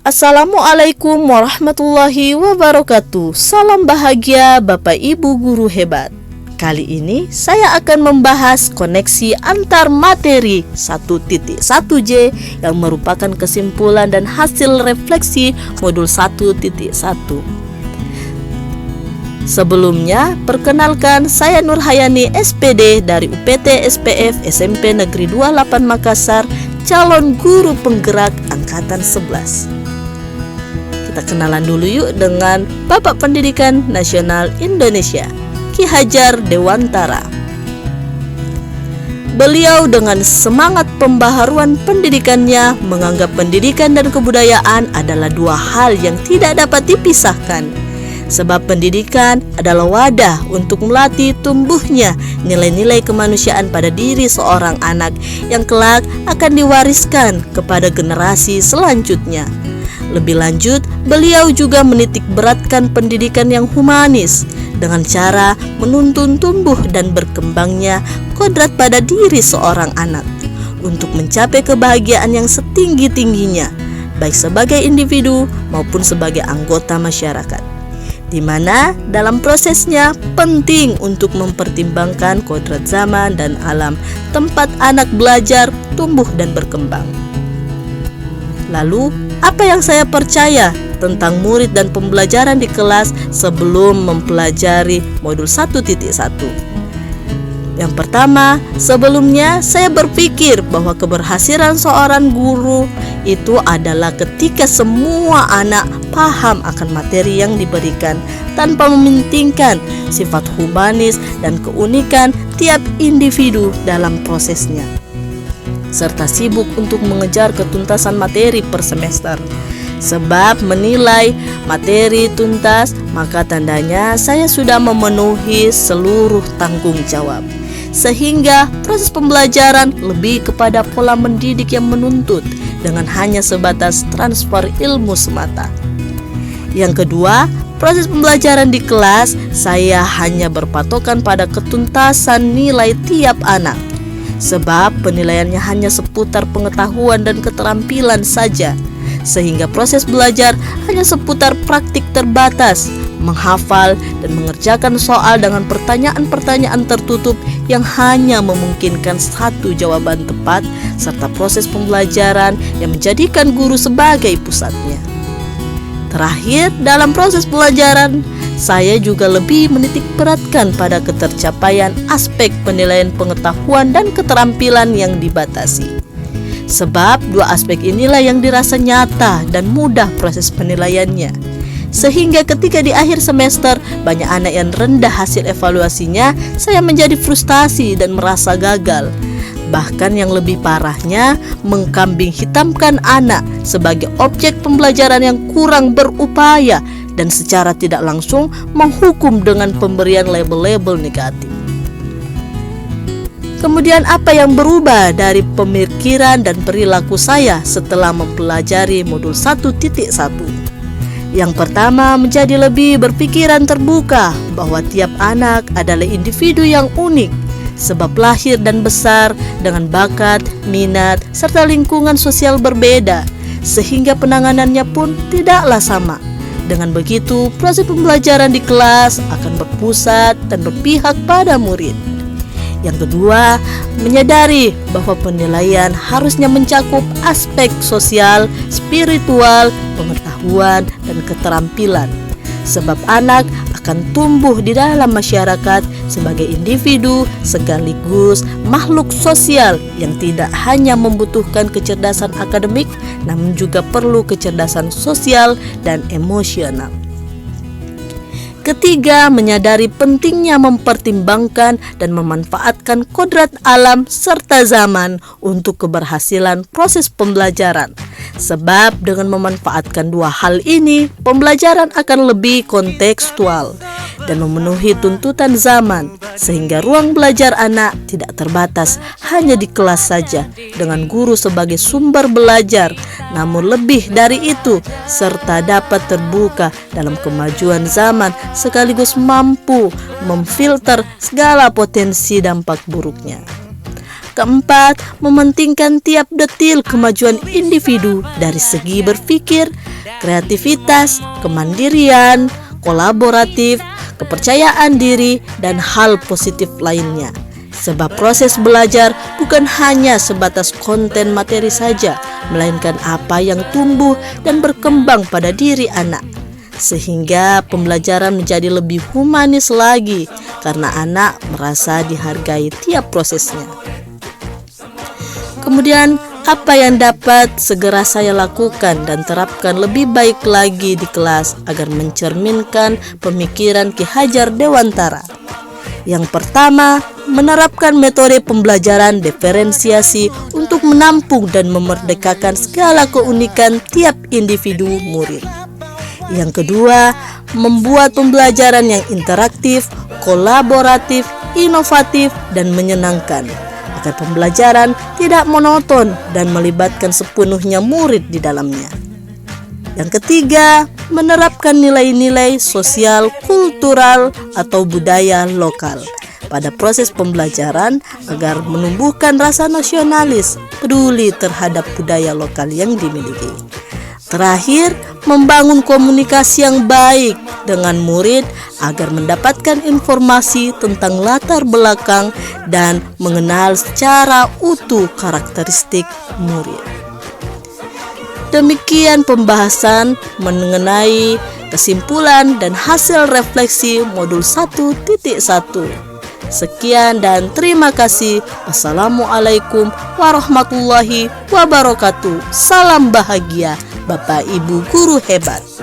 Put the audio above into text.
Assalamualaikum warahmatullahi wabarakatuh. Salam bahagia Bapak Ibu guru hebat. Kali ini saya akan membahas koneksi antar materi 1.1J yang merupakan kesimpulan dan hasil refleksi modul 1.1. Sebelumnya, perkenalkan saya Nurhayani SPD dari UPT SPF SMP Negeri 28 Makassar, calon guru penggerak angkatan 11. Kita kenalan dulu yuk dengan Bapak Pendidikan Nasional Indonesia, Ki Hajar Dewantara. Beliau dengan semangat pembaharuan pendidikannya menganggap pendidikan dan kebudayaan adalah dua hal yang tidak dapat dipisahkan. Sebab pendidikan adalah wadah untuk melatih tumbuhnya nilai-nilai kemanusiaan pada diri seorang anak yang kelak akan diwariskan kepada generasi selanjutnya. Lebih lanjut, beliau juga menitik beratkan pendidikan yang humanis dengan cara menuntun tumbuh dan berkembangnya kodrat pada diri seorang anak untuk mencapai kebahagiaan yang setinggi-tingginya, baik sebagai individu maupun sebagai anggota masyarakat, di mana dalam prosesnya penting untuk mempertimbangkan kodrat zaman dan alam tempat anak belajar, tumbuh, dan berkembang. Lalu, apa yang saya percaya tentang murid dan pembelajaran di kelas sebelum mempelajari modul 1.1? Yang pertama, sebelumnya saya berpikir bahwa keberhasilan seorang guru itu adalah ketika semua anak paham akan materi yang diberikan tanpa mementingkan sifat humanis dan keunikan tiap individu dalam prosesnya, serta sibuk untuk mengejar ketuntasan materi per semester. Sebab menilai materi tuntas, maka tandanya saya sudah memenuhi seluruh tanggung jawab. Sehingga proses pembelajaran lebih kepada pola mendidik yang menuntut dengan hanya sebatas transfer ilmu semata. Yang kedua, proses pembelajaran di kelas saya hanya berpatokan pada ketuntasan nilai tiap anak. Sebab penilaiannya hanya seputar pengetahuan dan keterampilan saja, sehingga proses belajar hanya seputar praktik terbatas, menghafal dan mengerjakan soal dengan pertanyaan-pertanyaan tertutup yang hanya memungkinkan satu jawaban tepat, serta proses pembelajaran yang menjadikan guru sebagai pusatnya. Terakhir, dalam proses pelajaran, saya juga lebih menitik beratkan pada ketercapaian aspek penilaian pengetahuan dan keterampilan yang dibatasi. Sebab dua aspek inilah yang dirasa nyata dan mudah proses penilaiannya. Sehingga ketika di akhir semester banyak anak yang rendah hasil evaluasinya, saya menjadi frustasi dan merasa gagal. Bahkan yang lebih parahnya, mengkambing hitamkan anak sebagai objek pembelajaran yang kurang berupaya dan secara tidak langsung menghukum dengan pemberian label-label negatif. Kemudian apa yang berubah dari pemikiran dan perilaku saya setelah mempelajari modul 1.1? Yang pertama, menjadi lebih berpikiran terbuka bahwa tiap anak adalah individu yang unik, sebab lahir dan besar dengan bakat, minat, serta lingkungan sosial berbeda, sehingga penanganannya pun tidaklah sama. Dengan begitu, proses pembelajaran di kelas akan berpusat dan berpihak pada murid. Yang kedua, menyadari bahwa penilaian harusnya mencakup aspek sosial, spiritual, pengetahuan, dan keterampilan. Sebab anak akan tumbuh di dalam masyarakat sebagai individu sekaligus makhluk sosial yang tidak hanya membutuhkan kecerdasan akademik, namun juga perlu kecerdasan sosial dan emosional. Ketiga, menyadari pentingnya mempertimbangkan dan memanfaatkan kodrat alam serta zaman untuk keberhasilan proses pembelajaran. Sebab dengan memanfaatkan dua hal ini, pembelajaran akan lebih kontekstual dan memenuhi tuntutan zaman, sehingga ruang belajar anak tidak terbatas hanya di kelas saja dengan guru sebagai sumber belajar, namun lebih dari itu, serta dapat terbuka dalam kemajuan zaman sekaligus mampu memfilter segala potensi dampak buruknya. Keempat, mementingkan tiap detil kemajuan individu dari segi berpikir, kreativitas, kemandirian, kolaboratif, kepercayaan diri, dan hal positif lainnya. Sebab proses belajar bukan hanya sebatas konten materi saja, melainkan apa yang tumbuh dan berkembang pada diri anak. Sehingga pembelajaran menjadi lebih humanis lagi karena anak merasa dihargai tiap prosesnya. Kemudian, apa yang dapat segera saya lakukan dan terapkan lebih baik lagi di kelas agar mencerminkan pemikiran Ki Hajar Dewantara? Yang pertama, menerapkan metode pembelajaran diferensiasi untuk menampung dan memerdekakan segala keunikan tiap individu murid. Yang kedua, membuat pembelajaran yang interaktif, kolaboratif, inovatif, dan menyenangkan, agar pembelajaran tidak monoton dan melibatkan sepenuhnya murid di dalamnya. Yang ketiga, menerapkan nilai-nilai sosial, kultural, atau budaya lokal pada proses pembelajaran agar menumbuhkan rasa nasionalis, peduli terhadap budaya lokal yang dimiliki. Terakhir, membangun komunikasi yang baik dengan murid agar mendapatkan informasi tentang latar belakang dan mengenal secara utuh karakteristik murid. Demikian pembahasan mengenai kesimpulan dan hasil refleksi modul 1.1. Sekian dan terima kasih. Wassalamualaikum warahmatullahi wabarakatuh. Salam bahagia Bapak Ibu guru hebat.